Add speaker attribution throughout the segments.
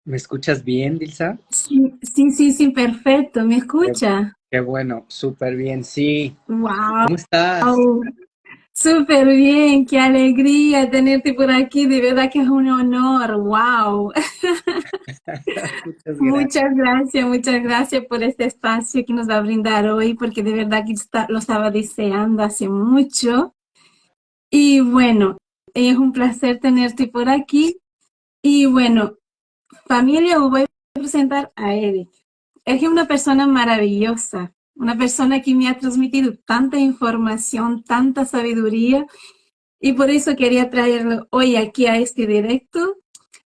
Speaker 1: ¿Me escuchas bien, Dilsa?
Speaker 2: Sí, sí, sí, sí, perfecto. ¿Me
Speaker 1: Qué,
Speaker 2: escucha?
Speaker 1: qué bueno, súper bien, sí.
Speaker 2: Wow,
Speaker 1: ¿Cómo estás?
Speaker 2: súper bien, qué alegría tenerte por aquí. De verdad que es un honor. Wow.
Speaker 1: Muchas gracias.
Speaker 2: Muchas gracias por este espacio que nos va a brindar hoy, porque de verdad que lo estaba deseando hace mucho. Y bueno, es un placer tenerte por aquí. Y bueno, familia, os voy a presentar a Eric. Es una persona maravillosa, una persona que me ha transmitido tanta información, tanta sabiduría, y por eso quería traerlo hoy aquí a este directo,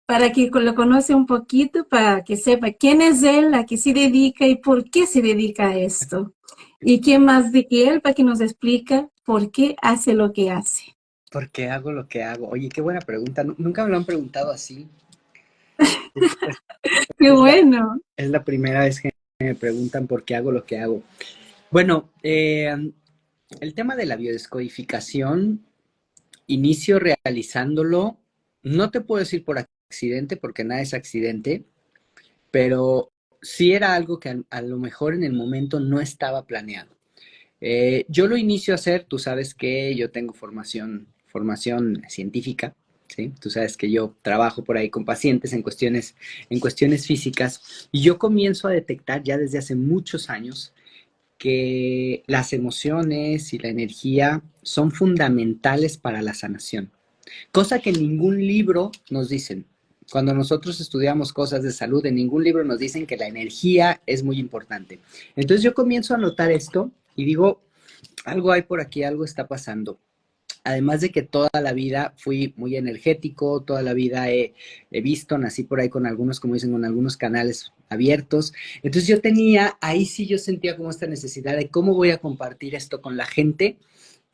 Speaker 2: para que lo conoce un poquito, para que sepa quién es él, a qué se dedica y por qué se dedica a esto. Y quién más de que él para que nos explica por qué hace lo que hace.
Speaker 1: ¿Por qué hago lo que hago? Oye, qué buena pregunta. Nunca me lo han preguntado así. Es,
Speaker 2: Qué
Speaker 1: es la,
Speaker 2: bueno.
Speaker 1: es la primera vez que me preguntan por qué hago lo que hago. Bueno, el tema de la biodescodificación, inicio realizándolo. No te puedo decir por accidente, porque nada es accidente, pero sí era algo que a lo mejor en el momento no estaba planeado. Yo lo inicio a hacer, tú sabes que yo tengo formación científica, ¿sí? Tú sabes que yo trabajo por ahí con pacientes en cuestiones físicas, y yo comienzo a detectar ya desde hace muchos años que las emociones y la energía son fundamentales para la sanación, cosa que en ningún libro nos dicen. Cuando nosotros estudiamos cosas de salud, en ningún libro nos dicen que la energía es muy importante. Entonces yo comienzo a notar esto y digo, algo hay por aquí, algo está pasando. Además de que toda la vida fui muy energético, toda la vida he visto, nací por ahí con algunos, como dicen, con algunos canales abiertos. Entonces yo tenía, ahí sí yo sentía como esta necesidad de cómo voy a compartir esto con la gente.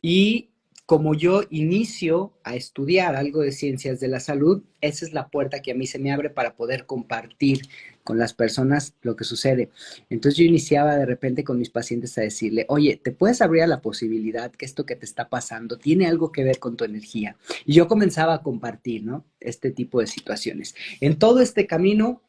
Speaker 1: Y como yo inicio a estudiar algo de ciencias de la salud, esa es la puerta que a mí se me abre para poder compartir con las personas lo que sucede. Entonces yo iniciaba de repente con mis pacientes a decirle, oye, ¿te puedes abrir a la posibilidad que esto que te está pasando tiene algo que ver con tu energía? Y yo comenzaba a compartir, ¿no? Este tipo de situaciones. En todo este camino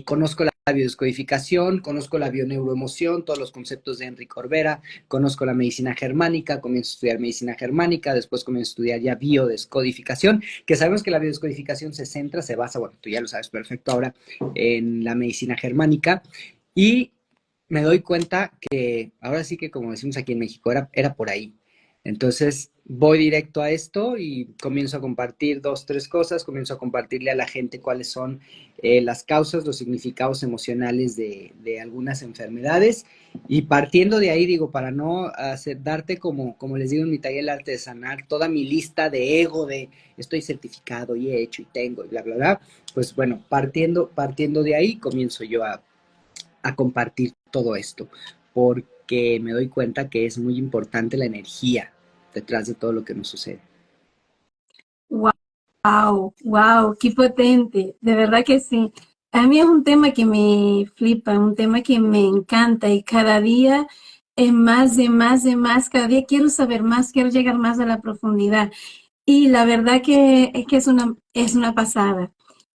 Speaker 1: conozco la biodescodificación, conozco la bioneuroemoción, todos los conceptos de Enrique Corbera, conozco la medicina germánica, comienzo a estudiar medicina germánica, después comienzo a estudiar ya biodescodificación, que sabemos que la biodescodificación se basa, bueno, tú ya lo sabes perfecto ahora, en la medicina germánica, y me doy cuenta que ahora sí que como decimos aquí en México, era por ahí. Entonces voy directo a esto y comienzo a compartir dos, tres cosas, comienzo a compartirle a la gente cuáles son las causas, los significados emocionales de algunas enfermedades, y partiendo de ahí, digo, para no darte como les digo en mi taller el arte de sanar, toda mi lista de ego, de estoy certificado y he hecho y tengo y bla, bla, bla, pues bueno, partiendo de ahí comienzo yo a compartir todo esto, porque me doy cuenta que es muy importante la energía detrás de todo lo que nos sucede.
Speaker 2: Wow, wow, qué potente. De verdad que sí. A mí es un tema que me flipa, un tema que me encanta y cada día es más y más y más. Cada día quiero saber más, quiero llegar más a la profundidad. Y la verdad que es una pasada.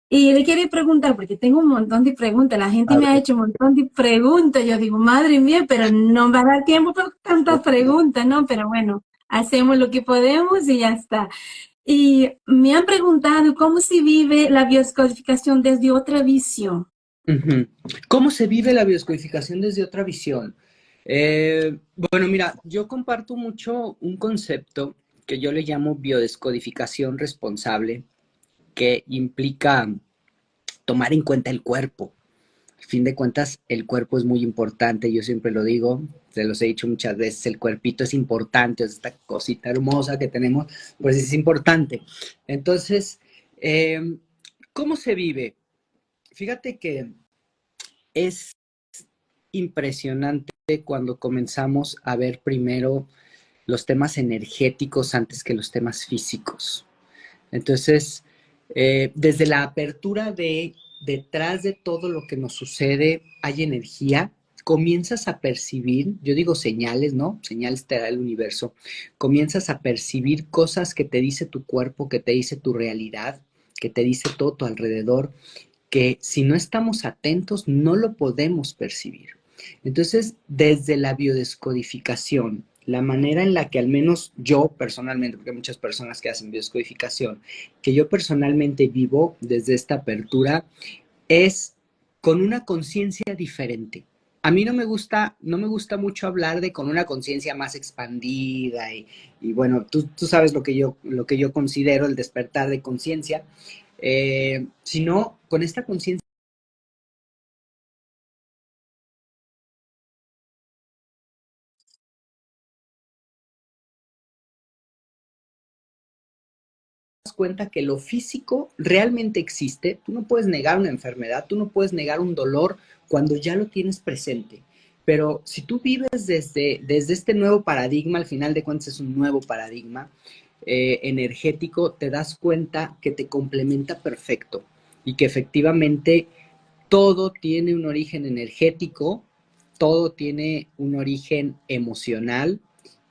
Speaker 2: Y le quería preguntar, porque tengo un montón de preguntas, la gente
Speaker 1: A
Speaker 2: me ha
Speaker 1: ver,
Speaker 2: hecho un montón de preguntas, yo digo, madre mía, pero no va a dar tiempo para tantas preguntas, ¿no? Pero bueno, hacemos lo que podemos y ya está. Y me han preguntado cómo se vive la bioscodificación desde otra visión.
Speaker 1: uh-huh. ¿Cómo se vive la bioscodificación desde otra visión? Bueno, mira, yo comparto mucho un concepto que yo le llamo biodescodificación responsable, que implica tomar en cuenta el cuerpo. Al fin de cuentas, el cuerpo es muy importante, yo siempre lo digo, se los he dicho muchas veces, el cuerpito es importante, es esta cosita hermosa que tenemos, pues es importante. Entonces, eh, ¿cómo se vive? Fíjate que es impresionante cuando comenzamos a ver primero los temas energéticos antes que los temas físicos. Entonces, desde la apertura de detrás de todo lo que nos sucede hay energía, comienzas a percibir, yo digo señales, ¿no? Señales te da el universo, comienzas a percibir cosas que te dice tu cuerpo, que te dice tu realidad, que te dice todo tu alrededor, que si no estamos atentos no lo podemos percibir. Entonces, desde la biodescodificación, la manera en la que al menos yo personalmente, porque hay muchas personas que hacen biodescodificación, que yo personalmente vivo desde esta apertura, es con una conciencia diferente. A mí no me gusta mucho hablar de con una conciencia más expandida y bueno, tú sabes lo que yo considero el despertar de conciencia, sino con esta conciencia cuenta que lo físico realmente existe, tú no puedes negar una enfermedad, tú no puedes negar un dolor cuando ya lo tienes presente. Pero si tú vives desde este nuevo paradigma, al final de cuentas es un nuevo paradigma energético, te das cuenta que te complementa perfecto y que efectivamente todo tiene un origen energético, todo tiene un origen emocional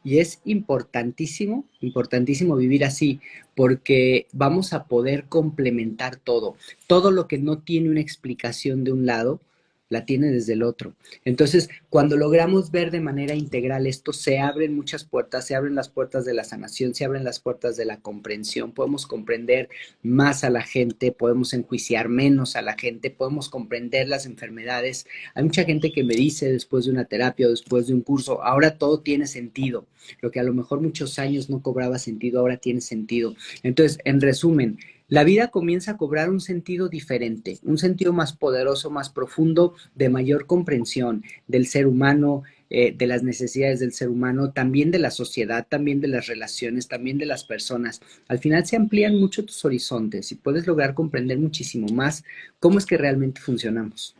Speaker 1: y es importantísimo, importantísimo vivir así, porque vamos a poder complementar todo. Todo lo que no tiene una explicación de un lado, la tiene desde el otro. Entonces, cuando logramos ver de manera integral esto, se abren muchas puertas, se abren las puertas de la sanación, se abren las puertas de la comprensión, podemos comprender más a la gente, podemos enjuiciar menos a la gente, podemos comprender las enfermedades. Hay mucha gente que me dice después de una terapia o después de un curso, ahora todo tiene sentido. Lo que a lo mejor muchos años no cobraba sentido, ahora tiene sentido. Entonces, en resumen, la vida comienza a cobrar un sentido diferente, un sentido más poderoso, más profundo, de mayor comprensión del ser humano, de las necesidades del ser humano, también de la sociedad, también de las relaciones, también de las personas. Al final se amplían mucho tus horizontes y puedes lograr comprender muchísimo más cómo es que realmente funcionamos.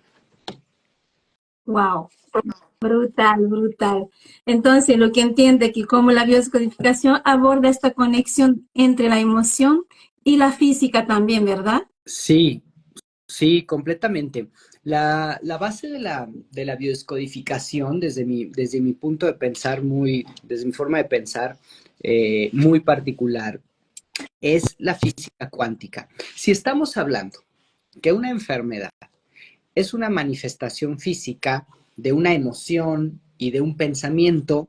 Speaker 2: Wow, brutal, brutal. Entonces, lo que entiende que como la biodescodificación aborda esta conexión entre la emoción y la física también, ¿verdad?
Speaker 1: Sí, sí, completamente. La base de la biodescodificación, desde mi punto de pensar, desde mi forma de pensar muy particular, es la física cuántica. Si estamos hablando que una enfermedad es una manifestación física de una emoción y de un pensamiento,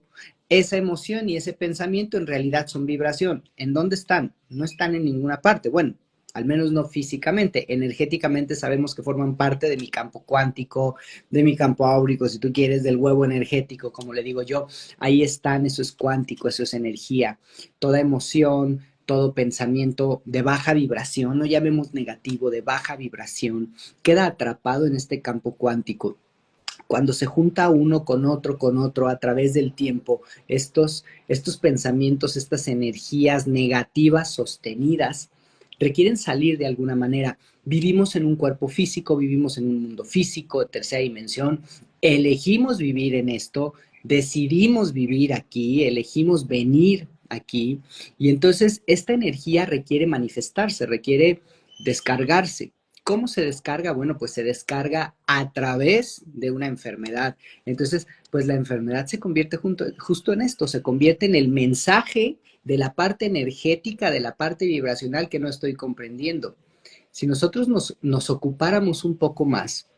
Speaker 1: esa emoción y ese pensamiento en realidad son vibración. ¿En dónde están? No están en ninguna parte. Bueno, al menos no físicamente. Energéticamente sabemos que forman parte de mi campo cuántico, de mi campo áurico, si tú quieres, del huevo energético, como le digo yo. Ahí están, eso es cuántico, eso es energía. Toda emoción, todo pensamiento de baja vibración, no llamemos negativo, de baja vibración, queda atrapado en este campo cuántico. Cuando se junta uno con otro a través del tiempo, estos pensamientos, estas energías negativas sostenidas, requieren salir de alguna manera. Vivimos en un cuerpo físico, vivimos en un mundo físico de tercera dimensión, elegimos vivir en esto, decidimos vivir aquí, elegimos venir aquí, y entonces esta energía requiere manifestarse, requiere descargarse. ¿Cómo se descarga? Bueno, pues se descarga a través de una enfermedad. Entonces, pues la enfermedad se convierte justo en esto, se convierte en el mensaje de la parte energética, de la parte vibracional que no estoy comprendiendo. Si nosotros nos ocupáramos un poco más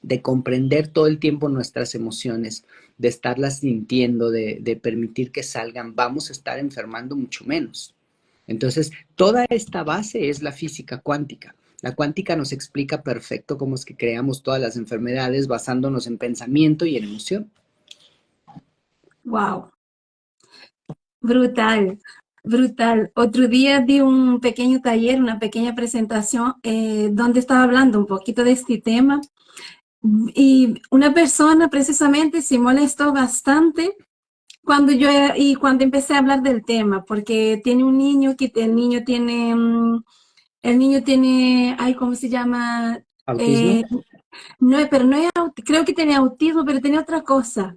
Speaker 1: de comprender todo el tiempo nuestras emociones, de estarlas sintiendo, de permitir que salgan, vamos a estar enfermando mucho menos. Entonces, toda esta base es la física cuántica. La cuántica nos explica perfecto cómo es que creamos todas las enfermedades basándonos en pensamiento y en emoción.
Speaker 2: Wow, brutal, brutal. Otro día di un pequeño taller, una pequeña presentación donde estaba hablando un poquito de este tema y una persona precisamente se molestó bastante cuando empecé a hablar del tema, porque tiene un niño que el niño tiene, ay, ¿cómo se llama?
Speaker 1: ¿Autismo?
Speaker 2: Eh, no, pero no es, creo que tenía autismo, pero tenía otra cosa.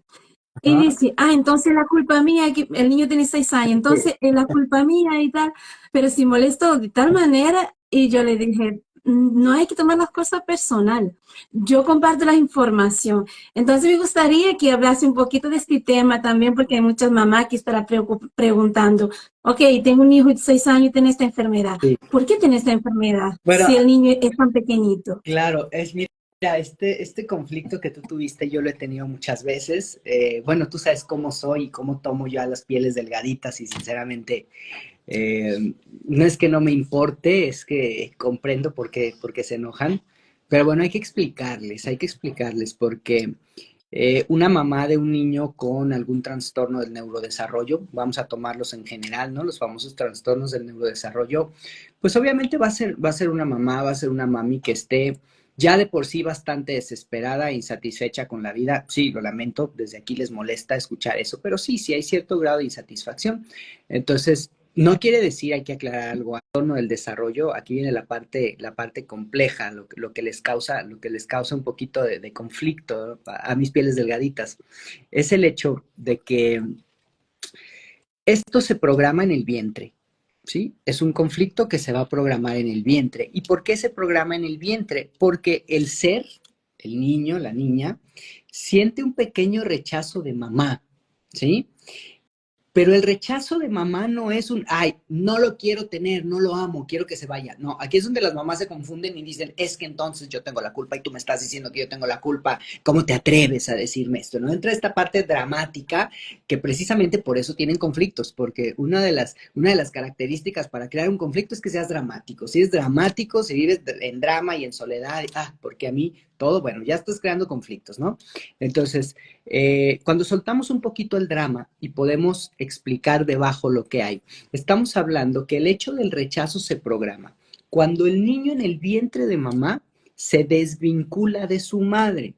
Speaker 2: Y
Speaker 1: Ajá.
Speaker 2: dice, entonces la culpa mía, que el niño tiene 6 años,
Speaker 1: Sí.
Speaker 2: entonces es la culpa mía y tal, pero se molestó de tal manera y yo le dije, no hay que tomar las cosas personal. Yo comparto la información. Entonces me gustaría que hablase un poquito de este tema también, porque hay muchas mamás que estarán preguntando, ok, tengo un hijo de 6 años y tiene esta enfermedad.
Speaker 1: Sí.
Speaker 2: ¿Por qué tiene esta enfermedad
Speaker 1: Bueno,
Speaker 2: si el niño es tan pequeñito?
Speaker 1: claro, mira, este conflicto que tú tuviste yo lo he tenido muchas veces. Bueno, tú sabes cómo soy y cómo tomo yo a las pieles delgaditas y sinceramente no es que no me importe, es que comprendo por qué se enojan. Pero bueno, hay que explicarles porque una mamá de un niño con algún trastorno del neurodesarrollo, vamos a tomarlos en general, ¿no? Los famosos trastornos del neurodesarrollo, pues obviamente va a ser una mamá, va a ser una mami que esté ya de por sí bastante desesperada e insatisfecha con la vida. Sí, lo lamento, desde aquí les molesta escuchar eso, pero sí, sí hay cierto grado de insatisfacción. Entonces, no quiere decir, hay que aclarar algo, en torno del desarrollo, aquí viene la parte compleja, lo que les causa un poquito de conflicto, ¿no? A mis pieles delgaditas, es el hecho de que esto se programa en el vientre, ¿sí? Es un conflicto que se va a programar en el vientre. ¿Y por qué se programa en el vientre? Porque el ser, el niño, la niña, siente un pequeño rechazo de mamá, ¿sí? Pero el rechazo de mamá no es un, ay, no lo quiero tener, no lo amo, quiero que se vaya. No, aquí es donde las mamás se confunden y dicen, es que entonces yo tengo la culpa y tú me estás diciendo que yo tengo la culpa. ¿Cómo te atreves a decirme esto? ¿No? Entra esta parte dramática que precisamente por eso tienen conflictos, porque una de las características para crear un conflicto es que seas dramático. Si es dramático, si vives en drama y en soledad, porque a mí todo, bueno, ya estás creando conflictos, ¿no? Entonces, cuando soltamos un poquito el drama y podemos explicar debajo lo que hay, estamos hablando que el hecho del rechazo se programa. Cuando el niño en el vientre de mamá se desvincula de su madre.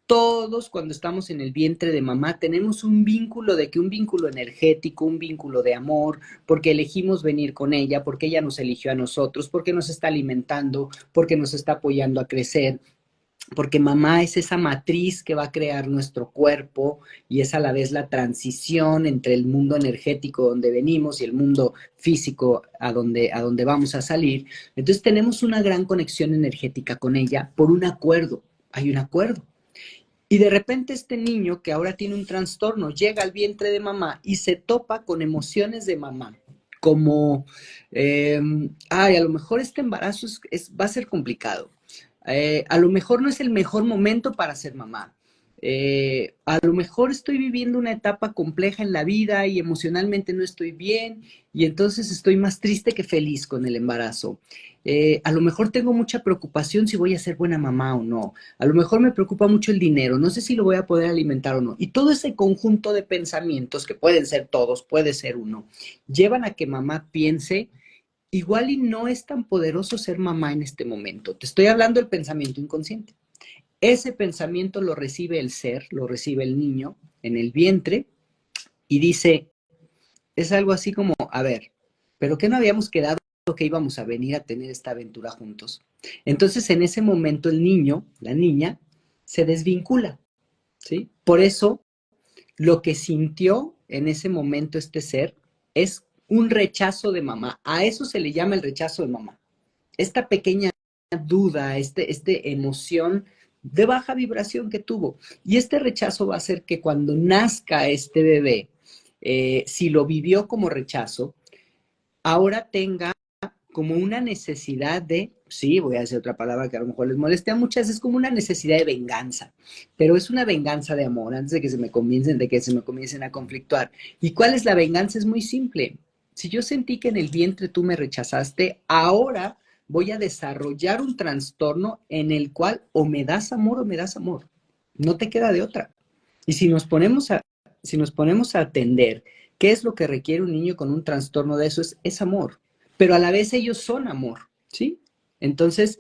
Speaker 1: Todos cuando estamos en el vientre de mamá tenemos un vínculo un vínculo energético, un vínculo de amor, porque elegimos venir con ella, porque ella nos eligió a nosotros, porque nos está alimentando, porque nos está apoyando a crecer, porque mamá es esa matriz que va a crear nuestro cuerpo y es a la vez la transición entre el mundo energético donde venimos y el mundo físico a donde vamos a salir. Entonces tenemos una gran conexión energética con ella por un acuerdo, hay un acuerdo. Y de repente este niño que ahora tiene un trastorno llega al vientre de mamá y se topa con emociones de mamá, como, a lo mejor este embarazo va a ser complicado. A lo mejor no es el mejor momento para ser mamá. A lo mejor estoy viviendo una etapa compleja en la vida y emocionalmente no estoy bien y entonces estoy más triste que feliz con el embarazo. A lo mejor tengo mucha preocupación si voy a ser buena mamá o no. A lo mejor me preocupa mucho el dinero, no sé si lo voy a poder alimentar o no. Y todo ese conjunto de pensamientos, que pueden ser todos, puede ser uno, llevan a que mamá piense, igual y no es tan poderoso ser mamá en este momento. Te estoy hablando del pensamiento inconsciente. Ese pensamiento lo recibe el ser, lo recibe el niño en el vientre y dice, es algo así como, a ver, ¿pero qué no habíamos quedado que íbamos a venir a tener esta aventura juntos? Entonces en ese momento el niño, la niña, se desvincula, ¿sí? Por eso lo que sintió en ese momento este ser es un rechazo de mamá. A eso se le llama el rechazo de mamá. Esta pequeña duda, este emoción de baja vibración que tuvo. Y este rechazo va a hacer que cuando nazca este bebé, si lo vivió como rechazo, ahora tenga como una necesidad de, sí, voy a decir otra palabra que a lo mejor les moleste a muchas, es como una necesidad de venganza, pero es una venganza de amor, antes de que se me comiencen a conflictuar. ¿Y cuál es la venganza? Es muy simple. Si yo sentí que en el vientre tú me rechazaste, ahora voy a desarrollar un trastorno en el cual o me das amor o me das amor. No te queda de otra. Y si nos ponemos a atender qué es lo que requiere un niño con un trastorno de eso, es amor, pero a la vez ellos son amor, ¿sí? Entonces,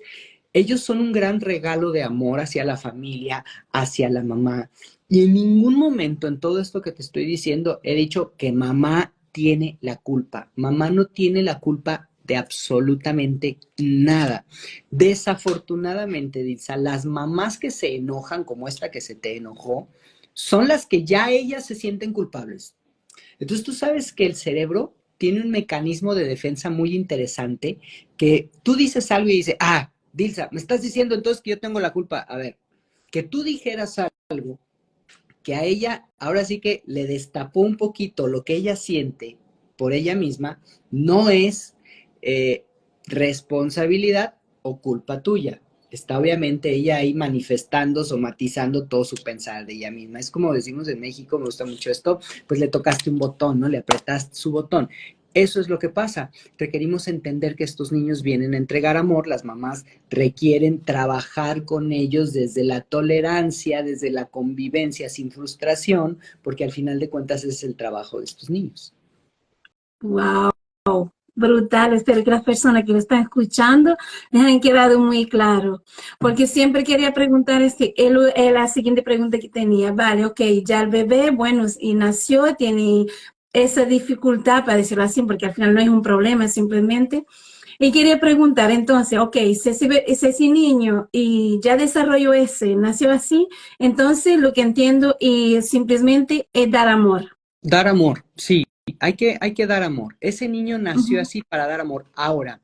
Speaker 1: ellos son un gran regalo de amor hacia la familia, hacia la mamá. Y en ningún momento en todo esto que te estoy diciendo he dicho que mamá tiene la culpa. Mamá no tiene la culpa de absolutamente nada. Desafortunadamente, Dilsa, las mamás que se enojan, como esta que se te enojó, son las que ya ellas se sienten culpables. Entonces tú sabes que el cerebro tiene un mecanismo de defensa muy interesante que tú dices algo y dice, Dilsa, me estás diciendo entonces que yo tengo la culpa. A ver, que tú dijeras algo que a ella ahora sí que le destapó un poquito lo que ella siente por ella misma, no es responsabilidad o culpa tuya. Está obviamente ella ahí manifestando, somatizando todo su pensar de ella misma. Es como decimos en México, me gusta mucho esto, pues le tocaste un botón, ¿no? Le apretaste su botón. Eso es lo que pasa. Requerimos entender que estos niños vienen a entregar amor, las mamás requieren trabajar con ellos desde la tolerancia, desde la convivencia sin frustración, porque al final de cuentas ese es el trabajo de estos niños.
Speaker 2: Wow, brutal. Espero que las personas que lo están escuchando les han quedado muy claro. Porque siempre quería preguntar la siguiente pregunta que tenía. Vale, ok, ya el bebé, bueno, y nació, tiene esa dificultad, para decirlo así, porque al final no es un problema, simplemente. Y quería preguntar, entonces, ok, si ese niño y ya desarrolló nació así, entonces lo que entiendo y simplemente es dar amor.
Speaker 1: Dar amor, sí, hay que dar amor. Ese niño nació
Speaker 2: Ujú.
Speaker 1: así para dar amor. Ahora,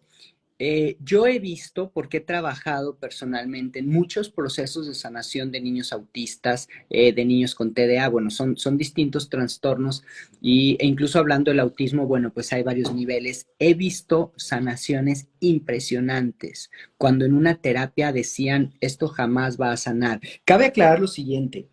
Speaker 1: yo he visto, porque he trabajado personalmente en muchos procesos de sanación de niños autistas, de niños con TDA, bueno, son distintos trastornos e incluso hablando del autismo, bueno, pues hay varios niveles. He visto sanaciones impresionantes cuando en una terapia decían, esto jamás va a sanar. Cabe aclarar lo siguiente.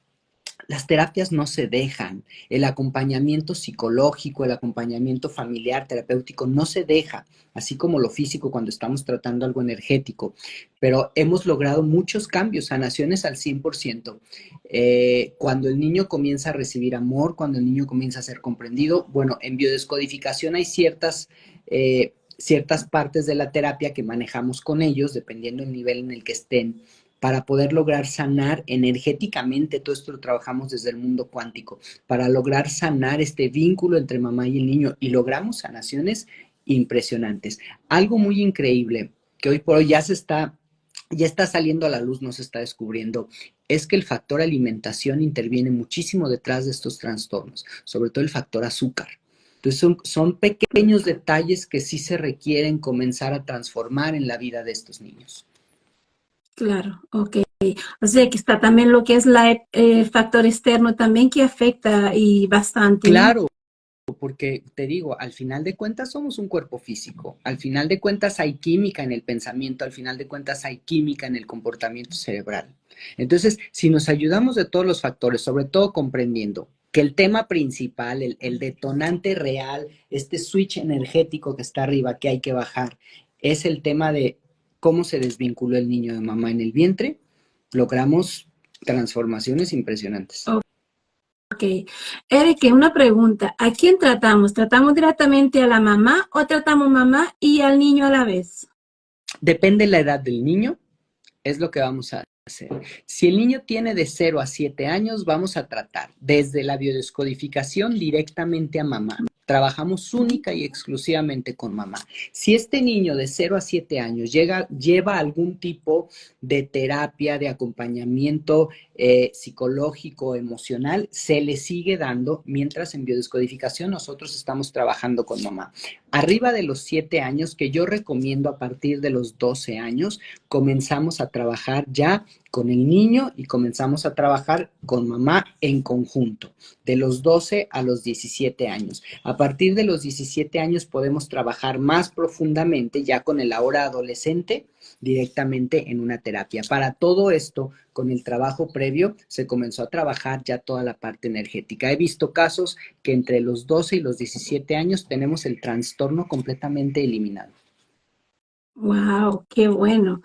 Speaker 1: Las terapias no se dejan, el acompañamiento psicológico, el acompañamiento familiar, terapéutico, no se deja, así como lo físico cuando estamos tratando algo energético, pero hemos logrado muchos cambios, sanaciones al 100%. Cuando el niño comienza a recibir amor, cuando el niño comienza a ser comprendido, bueno, en biodescodificación hay ciertas partes de la terapia que manejamos con ellos, dependiendo del nivel en el que estén para poder lograr sanar energéticamente, todo esto lo trabajamos desde el mundo cuántico, para lograr sanar este vínculo entre mamá y el niño y logramos sanaciones impresionantes. Algo muy increíble que hoy por hoy ya está saliendo a la luz, no se está descubriendo, es que el factor alimentación interviene muchísimo detrás de estos trastornos, sobre todo el factor azúcar. Entonces son pequeños detalles que sí se requieren comenzar a transformar en la vida de estos niños.
Speaker 2: Claro, ok. O sea que está también lo que es el factor externo también que afecta y bastante, ¿no?
Speaker 1: Claro, porque te digo, al final de cuentas somos un cuerpo físico, al final de cuentas hay química en el pensamiento, al final de cuentas hay química en el comportamiento cerebral. Entonces, si nos ayudamos de todos los factores, sobre todo comprendiendo que el tema principal, el detonante real, este switch energético que está arriba, que hay que bajar, es el tema de cómo se desvinculó el niño de mamá en el vientre, logramos transformaciones impresionantes.
Speaker 2: Ok. Eric, una pregunta. ¿A quién tratamos? ¿Tratamos directamente a la mamá o tratamos mamá y al niño a la vez?
Speaker 1: Depende la edad del niño, es lo que vamos a hacer. Si el niño tiene de 0 a 7 años, vamos a tratar desde la biodescodificación directamente a mamá. Trabajamos única y exclusivamente con mamá. Si este niño de 0 a 7 años lleva algún tipo de terapia, de acompañamiento psicológico, emocional, se le sigue dando, mientras en biodescodificación nosotros estamos trabajando con mamá. Arriba de los 7 años, que yo recomiendo a partir de los 12 años, comenzamos a trabajar ya con el niño y comenzamos a trabajar con mamá en conjunto, de los 12 a los 17 años. A partir de los 17 años podemos trabajar más profundamente ya con el ahora adolescente directamente en una terapia. Para todo esto, con el trabajo previo, se comenzó a trabajar ya toda la parte energética. He visto casos que entre los 12 y los 17 años tenemos el trastorno completamente eliminado.
Speaker 2: Wow, qué bueno.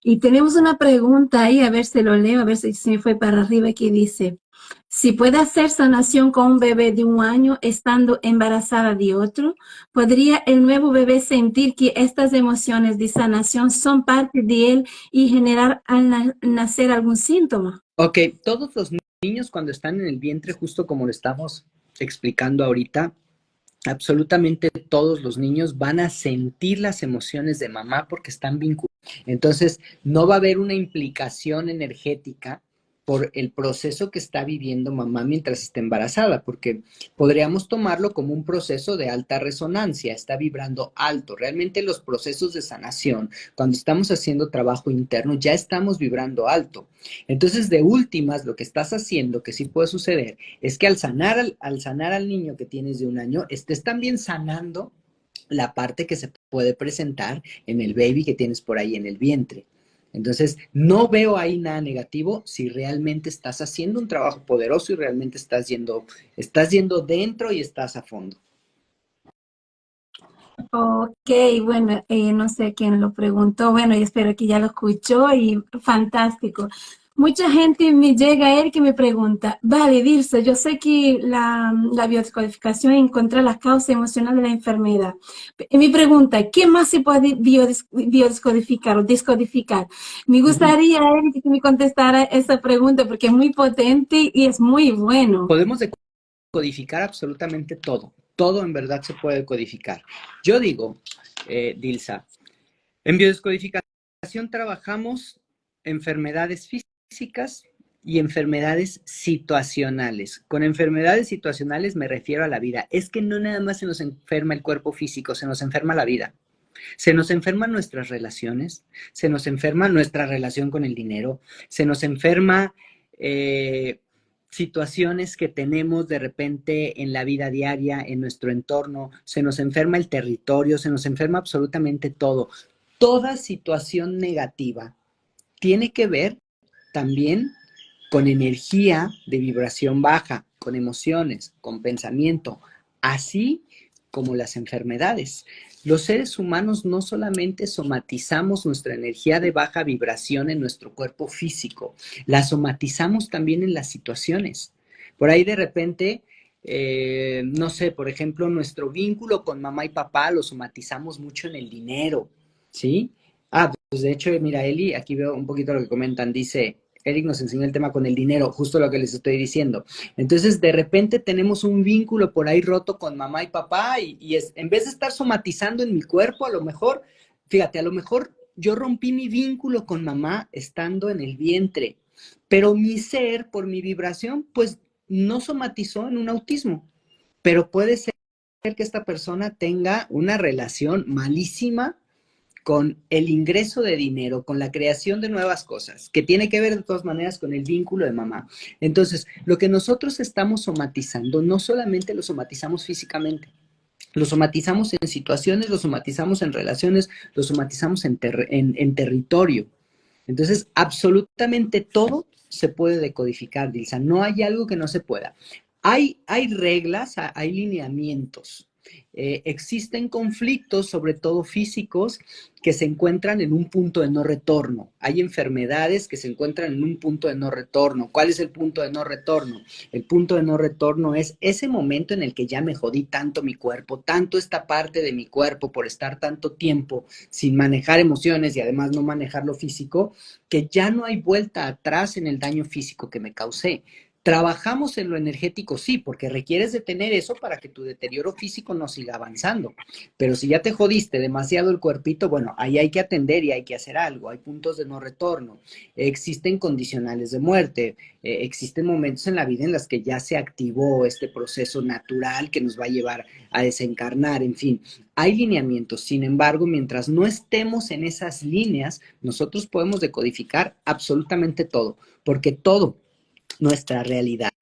Speaker 2: Y tenemos una pregunta ahí, a ver si lo leo, a ver si se me fue para arriba, que dice, si puede hacer sanación con un bebé de 1 año estando embarazada de otro, ¿podría el nuevo bebé sentir que estas emociones de sanación son parte de él y generar al nacer algún síntoma?
Speaker 1: Ok, todos los niños cuando están en el vientre, justo como lo estamos explicando ahorita, absolutamente todos los niños van a sentir las emociones de mamá porque están vinculados. Entonces, no va a haber una implicación energética por el proceso que está viviendo mamá mientras está embarazada, porque podríamos tomarlo como un proceso de alta resonancia, está vibrando alto. Realmente los procesos de sanación, cuando estamos haciendo trabajo interno, ya estamos vibrando alto. Entonces, de últimas, lo que estás haciendo, que sí puede suceder, es que al sanar al niño que tienes de 1 año, estés también sanando la parte que se puede presentar en el baby que tienes por ahí en el vientre. Entonces, no veo ahí nada negativo si realmente estás haciendo un trabajo poderoso y realmente estás yendo dentro y estás a fondo.
Speaker 2: Ok, bueno, no sé quién lo preguntó, bueno, y espero que ya lo escuchó y fantástico. Mucha gente me llega a él que me pregunta, vale, Dilsa, yo sé que la biodescodificación encuentra la causa emocional de la enfermedad. Y mi pregunta, ¿qué más se puede biodescodificar o descodificar? Me
Speaker 1: Uh -huh.
Speaker 2: gustaría, Eric, que me contestara esa pregunta porque es muy potente y es muy bueno.
Speaker 1: Podemos decodificar absolutamente todo. Todo en verdad se puede codificar. Yo digo, Dilsa, en biodescodificación trabajamos enfermedades físicas y enfermedades situacionales. Con enfermedades situacionales me refiero a la vida. Es que no nada más se nos enferma el cuerpo físico, se nos enferma la vida. Se nos enferman nuestras relaciones, se nos enferma nuestra relación con el dinero, se nos enferma situaciones que tenemos de repente en la vida diaria, en nuestro entorno, se nos enferma el territorio, se nos enferma absolutamente todo. Toda situación negativa tiene que ver también con energía de vibración baja, con emociones, con pensamiento, así como las enfermedades. Los seres humanos no solamente somatizamos nuestra energía de baja vibración en nuestro cuerpo físico, la somatizamos también en las situaciones. Por ahí de repente, no sé, por ejemplo, nuestro vínculo con mamá y papá lo somatizamos mucho en el dinero, ¿sí? Ah, pues de hecho, mira, Eli, aquí veo un poquito lo que comentan, dice, Eric nos enseñó el tema con el dinero, justo lo que les estoy diciendo. Entonces, de repente tenemos un vínculo por ahí roto con mamá y papá en vez de estar somatizando en mi cuerpo, a lo mejor, fíjate, a lo mejor yo rompí mi vínculo con mamá estando en el vientre, pero mi ser, por mi vibración, pues no somatizó en un autismo, pero puede ser que esta persona tenga una relación malísima con el ingreso de dinero, con la creación de nuevas cosas, que tiene que ver de todas maneras con el vínculo de mamá. Entonces, lo que nosotros estamos somatizando, no solamente lo somatizamos físicamente, lo somatizamos en situaciones, lo somatizamos en relaciones, lo somatizamos en territorio. Entonces, absolutamente todo se puede decodificar, Dilsa. No hay algo que no se pueda. Hay reglas, hay lineamientos. Existen conflictos, sobre todo físicos, que se encuentran en un punto de no retorno. Hay enfermedades que se encuentran en un punto de no retorno. ¿Cuál es el punto de no retorno? El punto de no retorno es ese momento en el que ya me jodí tanto mi cuerpo, tanto esta parte de mi cuerpo por estar tanto tiempo sin manejar emociones y además no manejar lo físico, que ya no hay vuelta atrás en el daño físico que me causé. Trabajamos en lo energético, sí, porque requieres de tener eso para que tu deterioro físico no siga avanzando. Pero si ya te jodiste demasiado el cuerpito, bueno, ahí hay que atender y hay que hacer algo. Hay puntos de no retorno. Existen condicionales de muerte. Existen momentos en la vida en los que ya se activó este proceso natural que nos va a llevar a desencarnar. En fin, hay lineamientos. Sin embargo, mientras no estemos en esas líneas, nosotros podemos decodificar absolutamente todo, porque todo nuestra realidad,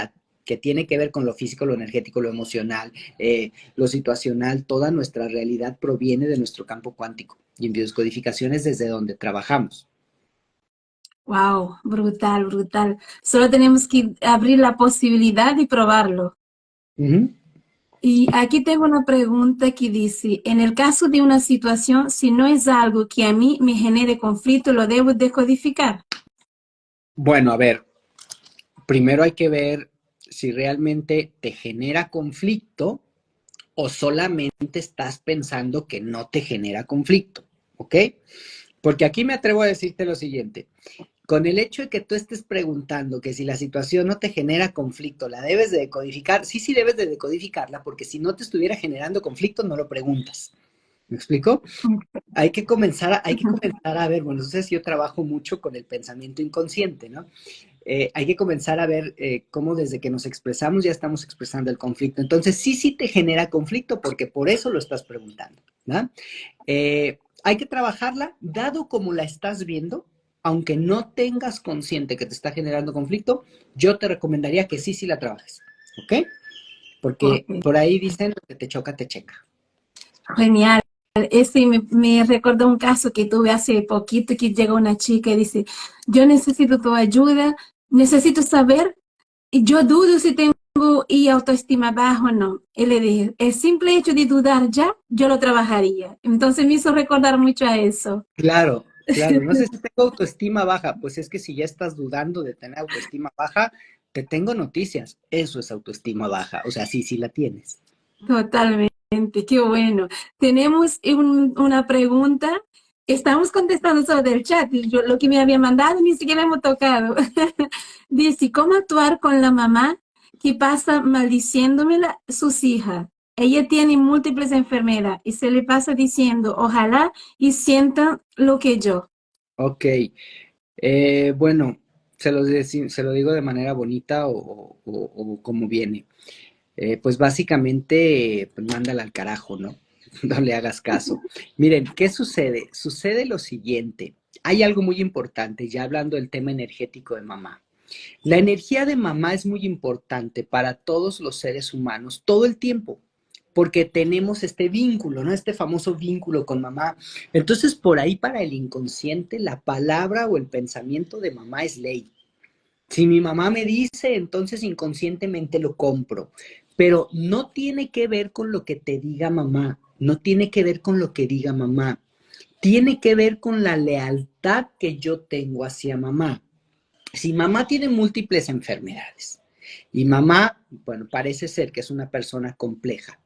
Speaker 1: que tiene que ver con lo físico, lo energético, lo emocional, lo situacional, toda nuestra realidad proviene de nuestro campo cuántico y en biodescodificación es desde donde trabajamos.
Speaker 2: Wow, brutal, brutal. Solo tenemos que abrir la posibilidad y probarlo.
Speaker 1: Uh -huh.
Speaker 2: Y aquí tengo una pregunta que dice, en el caso de una situación, si no es algo que a mí me genere conflicto, ¿lo debo decodificar?
Speaker 1: Bueno, a ver, primero hay que ver si realmente te genera conflicto o solamente estás pensando que no te genera conflicto, ¿ok? Porque aquí me atrevo a decirte lo siguiente. Con el hecho de que tú estés preguntando que si la situación no te genera conflicto, ¿la debes de decodificar? Sí, sí debes de decodificarla, porque si no te estuviera generando conflicto, no lo preguntas. ¿Me explico? Hay que comenzar a ver, bueno, entonces yo trabajo mucho con el pensamiento inconsciente, ¿no? hay que comenzar a ver cómo desde que nos expresamos ya estamos expresando el conflicto. Entonces, sí te genera conflicto porque por eso lo estás preguntando, ¿no? Hay que trabajarla, dado como la estás viendo, aunque no tengas consciente que te está generando conflicto, yo te recomendaría que sí la trabajes, ¿ok? Porque
Speaker 2: Ok.
Speaker 1: por ahí dicen, lo que te choca, te checa.
Speaker 2: Genial. Este me recordó un caso que tuve hace poquito, que llega una chica y dice, yo necesito tu ayuda, necesito saber, y yo dudo si tengo y autoestima bajo o no. Y le dije, el simple hecho de dudar ya, yo lo trabajaría. Entonces me hizo recordar mucho a eso.
Speaker 1: Claro, claro. No sé si tengo autoestima baja. Pues es que si ya estás dudando de tener autoestima baja, te tengo noticias. Eso es autoestima baja. O sea, sí la tienes.
Speaker 2: Totalmente, qué bueno. Tenemos una pregunta. Estamos contestando sobre el chat. Y yo, lo que me había mandado ni siquiera hemos tocado. Dice, ¿cómo actuar con la mamá que pasa maldiciéndome sus hijas? Ella tiene múltiples enfermedades y se le pasa diciendo, ojalá y sienta lo que yo.
Speaker 1: Ok. Bueno, se lo digo de manera bonita o como viene. Pues básicamente, pues mándala al carajo, ¿no? No le hagas caso. Miren, ¿qué sucede? Sucede lo siguiente. Hay algo muy importante, ya hablando del tema energético de mamá. La energía de mamá es muy importante para todos los seres humanos todo el tiempo, porque tenemos este vínculo, ¿no? Este famoso vínculo con mamá. Entonces, por ahí para el inconsciente, la palabra o el pensamiento de mamá es ley. Si mi mamá me dice, entonces inconscientemente lo compro. Pero no tiene que ver con lo que te diga mamá, no tiene que ver con lo que diga mamá, tiene que ver con la lealtad que yo tengo hacia mamá. Si mamá tiene múltiples enfermedades y mamá, bueno, parece ser que es una persona compleja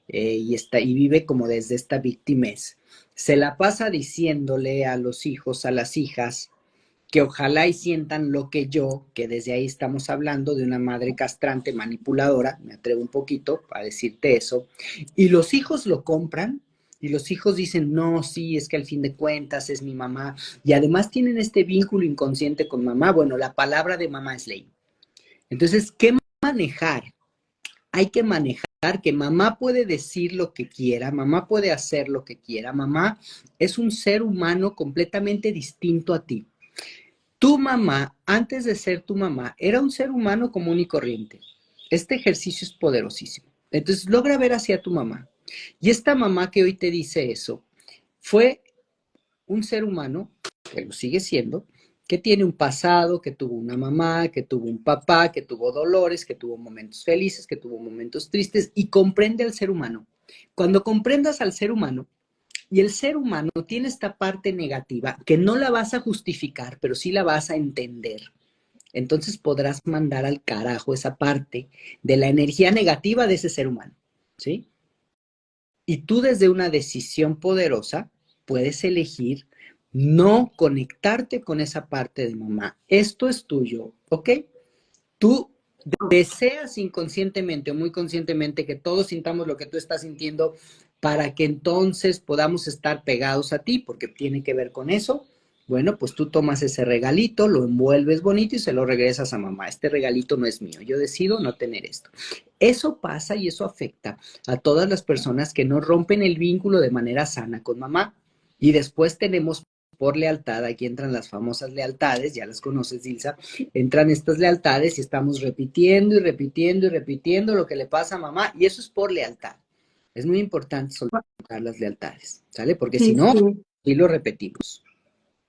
Speaker 1: y vive como desde esta victimez, se la pasa diciéndole a los hijos, a las hijas, que ojalá y sientan lo que yo, que desde ahí estamos hablando de una madre castrante, manipuladora, me atrevo un poquito a decirte eso, y los hijos lo compran, y los hijos dicen, no, sí, es que al fin de cuentas es mi mamá, y además tienen este vínculo inconsciente con mamá, bueno, la palabra de mamá es ley. Entonces, ¿qué manejar? Hay que manejar que mamá puede decir lo que quiera, mamá puede hacer lo que quiera, mamá es un ser humano completamente distinto a ti. Tu mamá, antes de ser tu mamá, era un ser humano común y corriente. Este ejercicio es poderosísimo. Entonces, logra ver hacia tu mamá. Y esta mamá que hoy te dice eso, fue un ser humano, que lo sigue siendo, que tiene un pasado, que tuvo una mamá, que tuvo un papá, que tuvo dolores, que tuvo momentos felices, que tuvo momentos tristes, y comprende al ser humano. Cuando comprendas al ser humano, y el ser humano tiene esta parte negativa que no la vas a justificar, pero sí la vas a entender. Entonces podrás mandar al carajo esa parte de la energía negativa de ese ser humano, ¿sí? Y tú desde una decisión poderosa puedes elegir no conectarte con esa parte de mamá. Esto es tuyo, ¿ok? Tú deseas inconscientemente o muy conscientemente que todos sintamos lo que tú estás sintiendo para que entonces podamos estar pegados a ti, porque tiene que ver con eso. Bueno, pues tú tomas ese regalito, lo envuelves bonito y se lo regresas a mamá. Este regalito no es mío, yo decido no tener esto. Eso pasa y eso afecta a todas las personas que no rompen el vínculo de manera sana con mamá. Y después tenemos por lealtad, aquí entran las famosas lealtades, ya las conoces, Dilsa, entran estas lealtades y estamos repitiendo y repitiendo y repitiendo lo que le pasa a mamá, y eso es por lealtad. Es muy importante soltar las lealtades, ¿sale? Porque si
Speaker 2: Sí,
Speaker 1: no,
Speaker 2: sí.
Speaker 1: sí lo repetimos.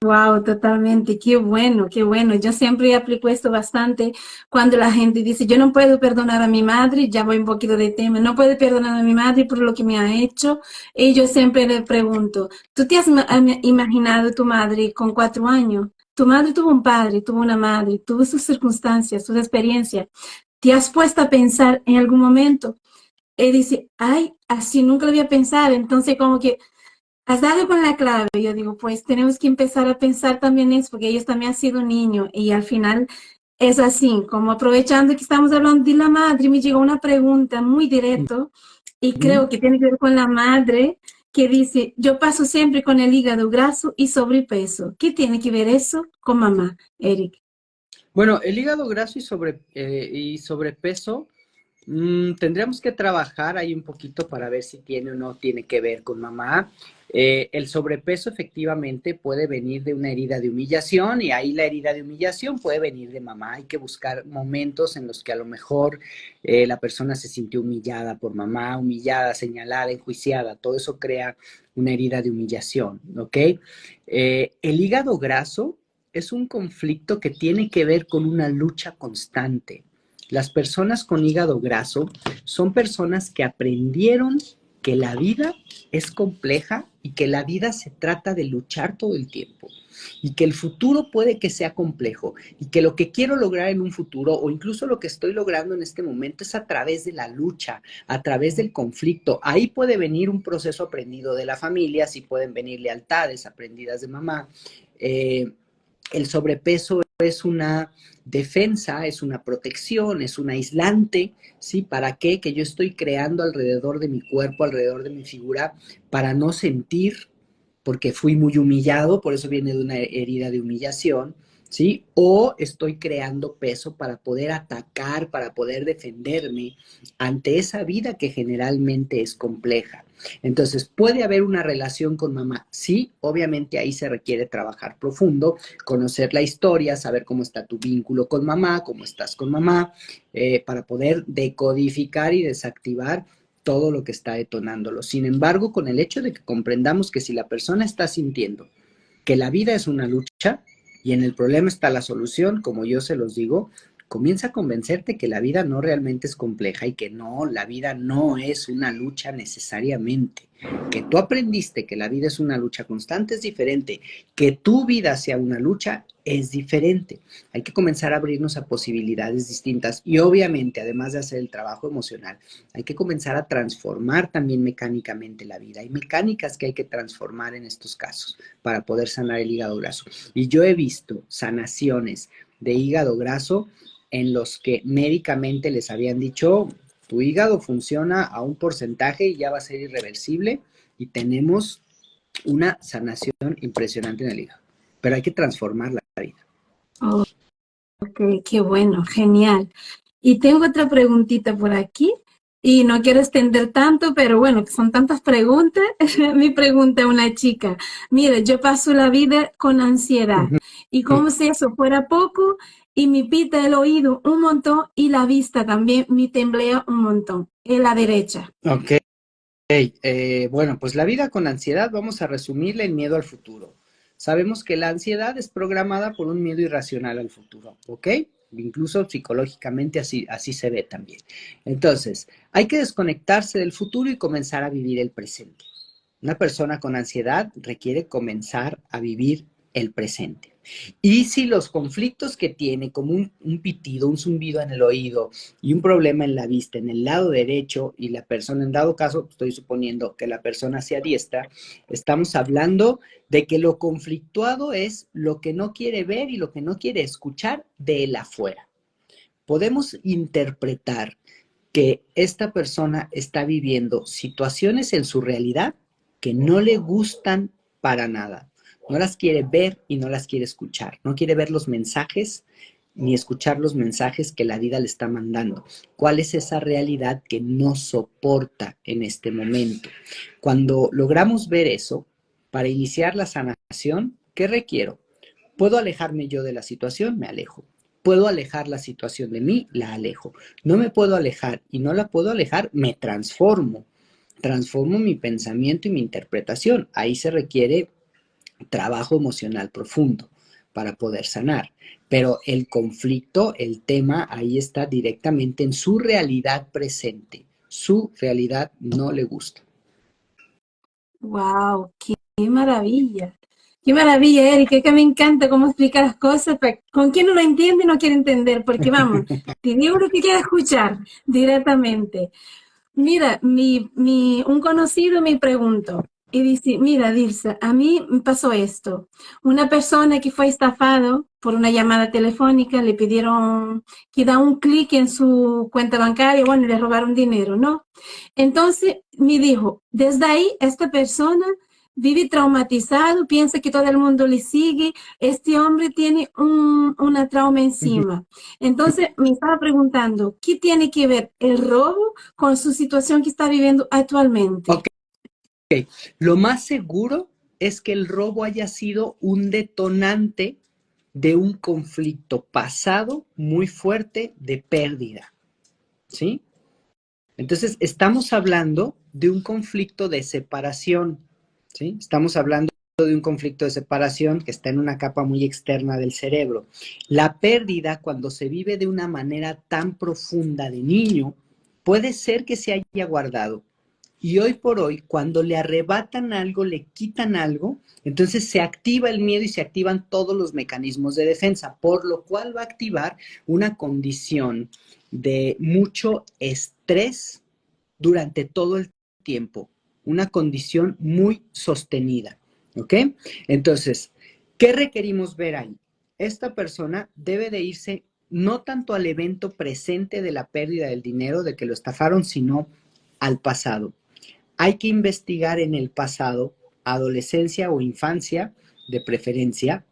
Speaker 2: Wow, totalmente, qué bueno, qué bueno. Yo siempre aplico esto bastante cuando la gente dice, yo no puedo perdonar a mi madre, ya voy un poquito de tema, no puedo perdonar a mi madre por lo que me ha hecho. Y yo siempre le pregunto, ¿tú te has imaginado tu madre con 4 años? Tu madre tuvo un padre, tuvo una madre, tuvo sus circunstancias, sus experiencias. ¿Te has puesto a pensar en algún momento? Él dice, ay, así nunca lo había pensado. Entonces, como que has dado con la clave. Yo digo, pues tenemos que empezar a pensar también eso, porque ellos también han sido niños y al final es así, como aprovechando que estamos hablando de la madre, me llegó una pregunta muy directa y
Speaker 1: ¿Mm?
Speaker 2: creo que tiene que ver con la madre que dice, yo paso siempre con el hígado graso y sobrepeso. ¿Qué tiene que ver eso con mamá, Eric?
Speaker 1: Bueno, el hígado graso y sobrepeso, tendríamos que trabajar ahí un poquito para ver si tiene o no tiene que ver con mamá. El sobrepeso efectivamente puede venir de una herida de humillación y ahí la herida de humillación puede venir de mamá. Hay que buscar momentos en los que a lo mejor la persona se sintió humillada por mamá, humillada, señalada, enjuiciada. Todo eso crea una herida de humillación, ¿ok? El hígado graso es un conflicto que tiene que ver con una lucha constante. Las personas con hígado graso son personas que aprendieron que la vida es compleja y que la vida se trata de luchar todo el tiempo y que el futuro puede que sea complejo y que lo que quiero lograr en un futuro o incluso lo que estoy logrando en este momento es a través de la lucha, a través del conflicto. Ahí puede venir un proceso aprendido de la familia, sí pueden venir lealtades aprendidas de mamá. El sobrepeso es una defensa, es una protección, es un aislante, ¿sí? ¿Para qué? Que yo estoy creando alrededor de mi cuerpo, alrededor de mi figura, para no sentir, porque fui muy humillado, por eso viene de una herida de humillación, ¿sí? O estoy creando peso para poder atacar, para poder defenderme ante esa vida que generalmente es compleja. Entonces, ¿puede haber una relación con mamá? Sí, obviamente ahí se requiere trabajar profundo, conocer la historia, saber cómo está tu vínculo con mamá, cómo estás con mamá, para poder decodificar y desactivar todo lo que está detonándolo. Sin embargo, con el hecho de que comprendamos que si la persona está sintiendo que la vida es una lucha y en el problema está la solución, como yo se los digo, comienza a convencerte que la vida no realmente es compleja y que no, la vida no es una lucha necesariamente. Que tú aprendiste que la vida es una lucha constante es diferente. Que tu vida sea una lucha es diferente. Hay que comenzar a abrirnos a posibilidades distintas y obviamente, además de hacer el trabajo emocional, hay que comenzar a transformar también mecánicamente la vida. Hay mecánicas que hay que transformar en estos casos para poder sanar el hígado graso. Y yo he visto sanaciones de hígado graso en los que médicamente les habían dicho, tu hígado funciona a un porcentaje y ya va a ser irreversible y tenemos una sanación impresionante en el hígado. Pero hay que transformar la vida.
Speaker 2: Oh, ok, qué bueno, genial. Y tengo otra preguntita por aquí. Y no quiero extender tanto, pero bueno, son tantas preguntas. Mi pregunta a una chica, mira, yo paso la vida con ansiedad y como si eso fuera poco, y me pita el oído un montón y la vista también me temblea un montón, en la derecha.
Speaker 1: Ok, bueno, pues la vida con ansiedad vamos a resumirle el miedo al futuro. Sabemos que la ansiedad es programada por un miedo irracional al futuro, ¿ok? Incluso psicológicamente así se ve también. Entonces, hay que desconectarse del futuro y comenzar a vivir el presente. Una persona con ansiedad requiere comenzar a vivir el presente. Y si los conflictos que tiene, como un pitido, un zumbido en el oído y un problema en la vista, en el lado derecho, y la persona, en dado caso, estoy suponiendo que la persona sea diestra, estamos hablando de que lo conflictuado es lo que no quiere ver y lo que no quiere escuchar de él afuera. Podemos interpretar que esta persona está viviendo situaciones en su realidad que no le gustan para nada. No las quiere ver y no las quiere escuchar. No quiere ver los mensajes ni escuchar los mensajes que la vida le está mandando. ¿Cuál es esa realidad que no soporta en este momento? Cuando logramos ver eso, para iniciar la sanación, ¿qué requiero? ¿Puedo alejarme yo de la situación? Me alejo. ¿Puedo alejar la situación de mí? La alejo. No me puedo alejar y no la puedo alejar, me transformo. Transformo mi pensamiento y mi interpretación. Ahí se requiere trabajo emocional profundo para poder sanar. Pero el conflicto, el tema, ahí está directamente en su realidad presente. Su realidad no le gusta.
Speaker 2: ¡Wow! ¡Qué maravilla! ¡Qué maravilla, Erika! Que me encanta cómo explica las cosas. Con quien no lo entiende no quiere entender, porque vamos, te digo lo que quiere escuchar directamente. Mira, un conocido me preguntó y dice, mira, Dirce, a mí me pasó esto. Una persona que fue estafado por una llamada telefónica, le pidieron que da un clic en su cuenta bancaria, bueno, y le robaron dinero, ¿no? Entonces me dijo, desde ahí esta persona vive traumatizado, piensa que todo el mundo le sigue, este hombre tiene una trauma
Speaker 1: Ujú.
Speaker 2: encima. Entonces me estaba preguntando, ¿qué tiene que ver el robo con su situación que está viviendo actualmente?
Speaker 1: Ok, lo más seguro es que el robo haya sido un detonante de un conflicto pasado muy fuerte de pérdida, ¿sí? Entonces, estamos hablando de un conflicto de separación, ¿sí? Estamos hablando de un conflicto de separación que está en una capa muy externa del cerebro. La pérdida, cuando se vive de una manera tan profunda de niño, puede ser que se haya guardado. Y hoy por hoy, cuando le arrebatan algo, le quitan algo, entonces se activa el miedo y se activan todos los mecanismos de defensa, por lo cual va a activar una condición de mucho estrés durante todo el tiempo, una condición muy sostenida, ¿ok? Entonces, ¿qué requerimos ver ahí? Esta persona debe de irse no tanto al evento presente de la pérdida del dinero, de que lo estafaron, sino al pasado. Hay que investigar en el pasado, adolescencia o infancia, de preferencia,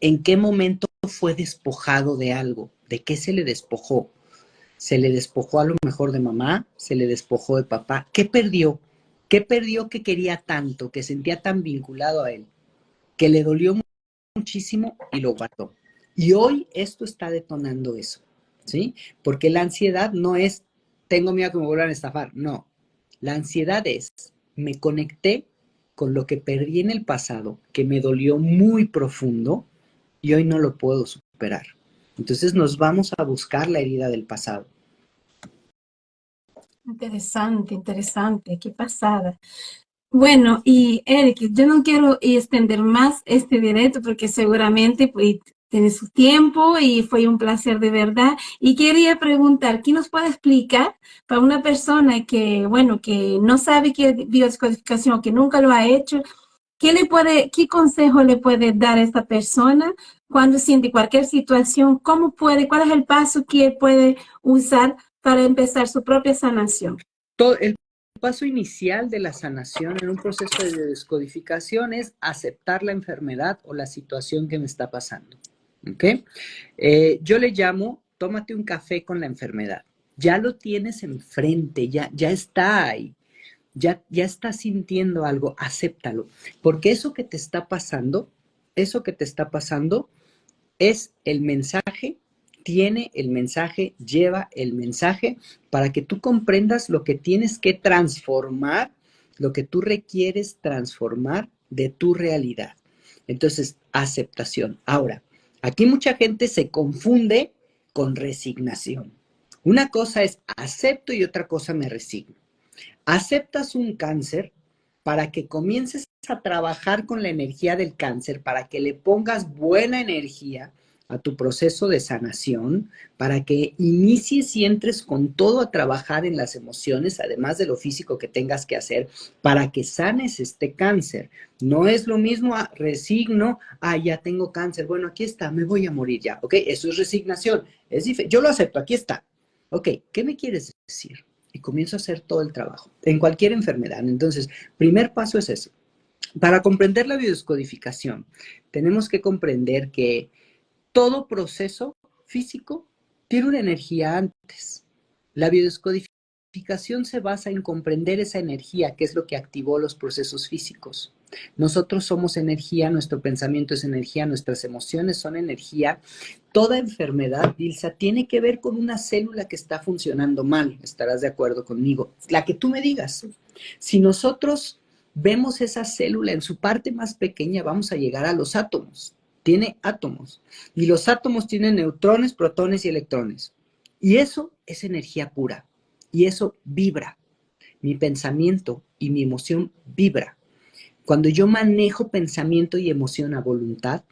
Speaker 1: en qué momento fue despojado de algo, de qué se le despojó. Se le despojó a lo mejor de mamá, se le despojó de papá. ¿Qué perdió? ¿Qué perdió que quería tanto, que sentía tan vinculado a él, que le dolió muchísimo y lo guardó? Y hoy esto está detonando eso, ¿sí? Porque la ansiedad no es, tengo miedo a que me vuelvan a estafar, no. La ansiedad es, me conecté con lo que perdí en el pasado, que me dolió muy profundo y hoy no lo puedo superar. Entonces nos vamos a buscar la herida del pasado.
Speaker 2: Interesante, interesante, qué pasada. Bueno, y Eric, yo no quiero extender más este directo porque seguramente pues, tiene su tiempo y fue un placer de verdad. Y quería preguntar, ¿qué nos puede explicar para una persona que, bueno, que no sabe qué es biodescodificación, que nunca lo ha hecho? ¿Qué consejo le puede dar a esta persona cuando siente cualquier situación? ¿Cuál es el paso que él puede usar para empezar su propia sanación?
Speaker 1: Todo el paso inicial de la sanación en un proceso de descodificación es aceptar la enfermedad o la situación que me está pasando. ¿Ok? Yo le llamo, tómate un café con la enfermedad. Ya lo tienes enfrente, ya está ahí, ya estás sintiendo algo, acéptalo. Porque eso que te está pasando es el mensaje, tiene el mensaje, lleva el mensaje para que tú comprendas lo que tienes que transformar, lo que tú requieres transformar de tu realidad. Entonces, aceptación. Ahora, aquí mucha gente se confunde con resignación. Una cosa es acepto y otra cosa me resigno. Aceptas un cáncer para que comiences a trabajar con la energía del cáncer, para que le pongas buena energía a tu proceso de sanación, para que inicies y entres con todo a trabajar en las emociones, además de lo físico que tengas que hacer, para que sanes este cáncer. No es lo mismo a resigno, ya tengo cáncer, bueno, aquí está, me voy a morir ya, ¿ok? Eso es resignación, yo lo acepto, aquí está. Ok, ¿qué me quieres decir? Y comienzo a hacer todo el trabajo, en cualquier enfermedad. Entonces, primer paso es eso. Para comprender la biodescodificación, tenemos que comprender que todo proceso físico tiene una energía antes. La biodescodificación se basa en comprender esa energía, que es lo que activó los procesos físicos. Nosotros somos energía, nuestro pensamiento es energía, nuestras emociones son energía. Toda enfermedad, Dilsa, tiene que ver con una célula que está funcionando mal. Estarás de acuerdo conmigo. La que tú me digas. Si nosotros vemos esa célula en su parte más pequeña, vamos a llegar a los átomos. Tiene átomos. Y los átomos tienen neutrones, protones y electrones. Y eso es energía pura. Y eso vibra. Mi pensamiento y mi emoción vibra. Cuando yo manejo pensamiento y emoción a voluntad,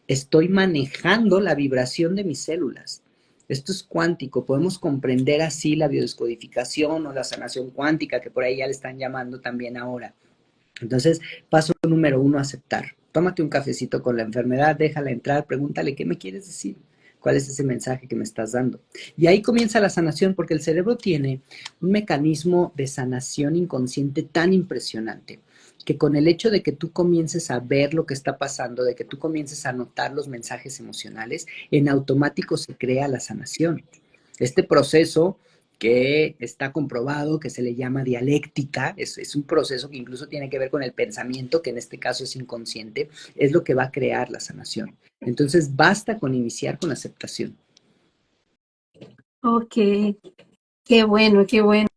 Speaker 1: estoy manejando la vibración de mis células. Esto es cuántico, podemos comprender así la biodescodificación o la sanación cuántica, que por ahí ya le están llamando también ahora. Entonces, paso número 1, aceptar. Tómate un cafecito con la enfermedad, déjala entrar, pregúntale qué me quieres decir, cuál es ese mensaje que me estás dando. Y ahí comienza la sanación, porque el cerebro tiene un mecanismo de sanación inconsciente tan impresionante. que con el hecho de que tú comiences a ver lo que está pasando, de que tú comiences a notar los mensajes emocionales, en automático se crea la sanación. Este proceso que está comprobado, que se le llama dialéctica, es un proceso que incluso tiene que ver con el pensamiento, que en este caso es inconsciente, es lo que va a crear la sanación. Entonces, basta con iniciar con aceptación.
Speaker 2: Ok, qué bueno, qué bueno.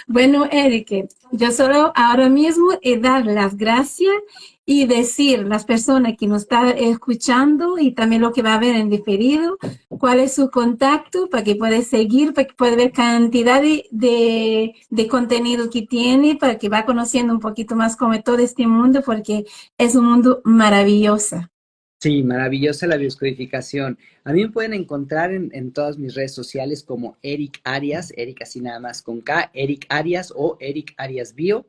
Speaker 2: Bueno, Eric, yo solo ahora mismo dar las gracias y decir las personas que nos están escuchando y también lo que va a ver en diferido, cuál es su contacto para que pueda seguir, para que pueda ver cantidad de contenido que tiene, para que va conociendo un poquito más como todo este mundo, porque es un mundo maravilloso.
Speaker 1: Sí, maravillosa la bioscodificación. A mí me pueden encontrar en todas mis redes sociales como Eric Arias, Eric así nada más con K, Eric Arias o Eric Arias Bio,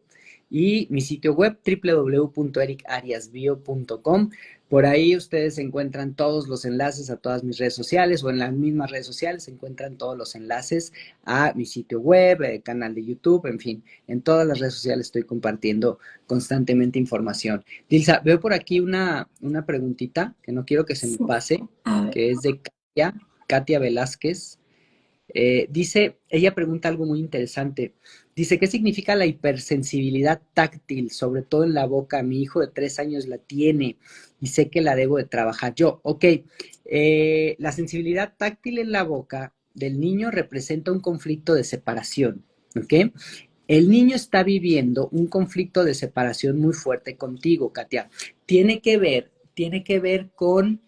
Speaker 1: y mi sitio web www.ericariasbio.com. Por ahí ustedes encuentran todos los enlaces a todas mis redes sociales, o en las mismas redes sociales se encuentran todos los enlaces a mi sitio web, canal de YouTube, en fin, en todas las redes sociales estoy compartiendo constantemente información. Dilsa, veo por aquí una preguntita que no quiero que se me
Speaker 2: Sí.
Speaker 1: pase,
Speaker 2: A ver.
Speaker 1: que es de Katia Velázquez. Dice, ella pregunta algo muy interesante. Dice, ¿qué significa la hipersensibilidad táctil, sobre todo en la boca? Mi hijo de 3 años la tiene y sé que la debo de trabajar yo. Ok, la sensibilidad táctil en la boca del niño representa un conflicto de separación, ¿ok? El niño está viviendo un conflicto de separación muy fuerte contigo, Katia. Tiene que ver con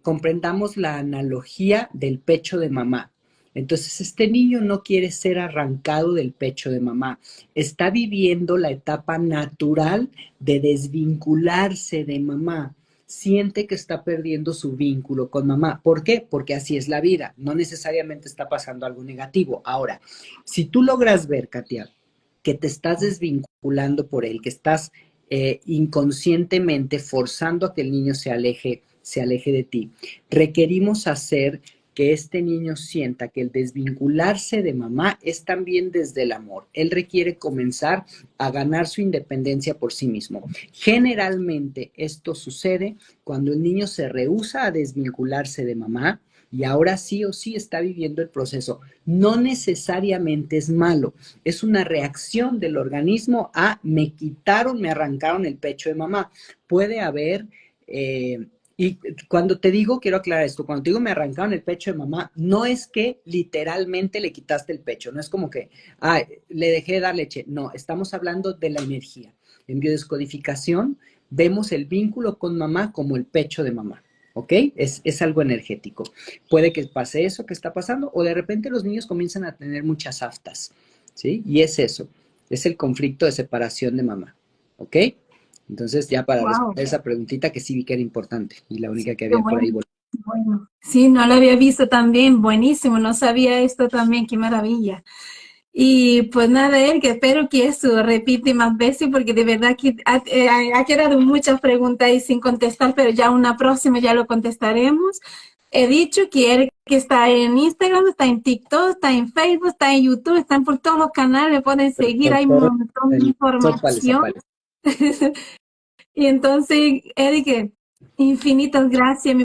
Speaker 1: comprendamos la analogía del pecho de mamá. Entonces, este niño no quiere ser arrancado del pecho de mamá. Está viviendo la etapa natural de desvincularse de mamá. Siente que está perdiendo su vínculo con mamá. ¿Por qué? Porque así es la vida. No necesariamente está pasando algo negativo. Ahora, si tú logras ver, Katia, que te estás desvinculando por él, que estás inconscientemente forzando a que el niño se aleje de ti. Requerimos hacer que este niño sienta que el desvincularse de mamá es también desde el amor. Él requiere comenzar a ganar su independencia por sí mismo. Generalmente esto sucede cuando el niño se rehúsa a desvincularse de mamá y ahora sí o sí está viviendo el proceso. No necesariamente es malo, es una reacción del organismo a me quitaron, me arrancaron el pecho de mamá. Puede haber y cuando te digo, quiero aclarar esto, cuando te digo me arrancaron el pecho de mamá, no es que literalmente le quitaste el pecho, no es como que, le dejé de dar leche, no, estamos hablando de la energía. En biodescodificación vemos el vínculo con mamá como el pecho de mamá, ¿ok? Es algo energético. Puede que pase eso que está pasando o de repente los niños comienzan a tener muchas aftas, ¿sí? Y es eso, es el conflicto de separación de mamá, ¿ok? Entonces, ya para
Speaker 2: Wow.
Speaker 1: responder esa preguntita que sí vi que era importante y la única que
Speaker 2: Qué
Speaker 1: había por ahí.
Speaker 2: bueno, bueno. Sí, no lo había visto también, buenísimo, no sabía esto también, qué maravilla. Y pues nada, que espero que eso repite más veces porque de verdad que ha quedado muchas preguntas ahí sin contestar, pero ya una próxima ya lo contestaremos. He dicho que Eric que está en Instagram, está en TikTok, está en Facebook, está en YouTube, están por todos los canales, pueden seguir,
Speaker 1: Por
Speaker 2: hay un
Speaker 1: todo
Speaker 2: montón de
Speaker 1: el sopa les
Speaker 2: información.
Speaker 1: aparece.
Speaker 2: Y entonces, Eric, infinitas gracias.